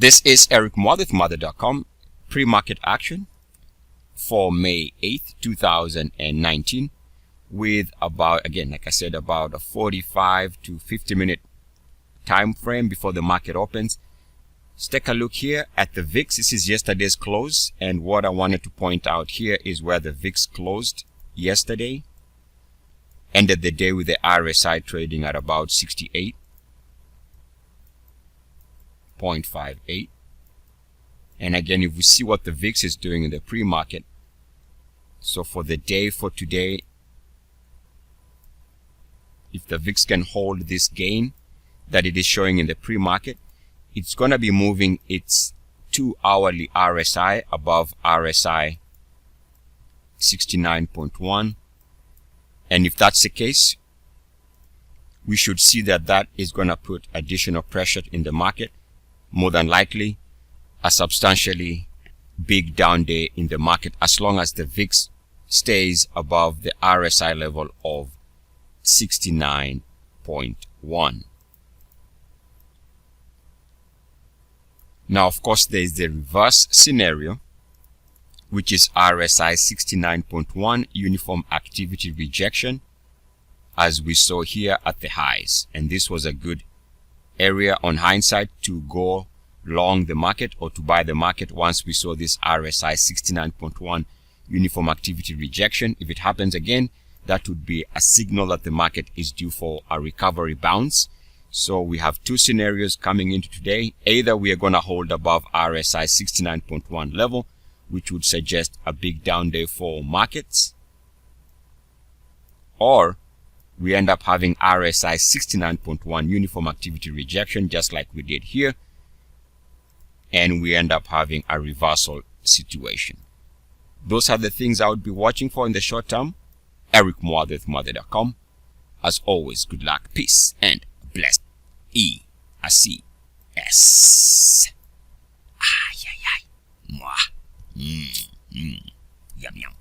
This is Eric Muathe from Muathe.com. Pre-market action for May 8th, 2019 with about, again, like I said, about a 45 to 50 minute time frame before the market opens. Let's take a look here at the VIX. This is yesterday's close, and what I wanted to point out here is where the VIX closed yesterday. Ended the day with the RSI trading at about 68.58. And again, if we see what the VIX is doing in the pre-market, so for the day for today, if the VIX can hold this gain that it is showing in the pre-market, it's going to be moving its 2-hourly RSI above RSI 69.1. And if that's the case, we should see that that is going to put additional pressure in the market. More than likely, a substantially big down day in the market as long as the VIX stays above the RSI level of 69.1. Now, of course, there is the reverse scenario, which is RSI 69.1 uniform activity rejection, as we saw here at the highs. And this was a good area on hindsight to go long the market or to buy the market once we saw this RSI 69.1 uniform activity rejection. If it happens again, that would be a signal that the market is due for a recovery bounce. So we have two scenarios coming into today. Either we are going to hold above RSI 69.1 level, which would suggest a big down day for markets, or we end up having RSI 69.1 uniform activity rejection, just like we did here, and we end up having a reversal situation. Those are the things I would be watching for in the short term. Eric Muathe with Muathe.com. As always, good luck, peace, and blessed EVIX. Ay, ay, ay. Mwah. Yum, yum.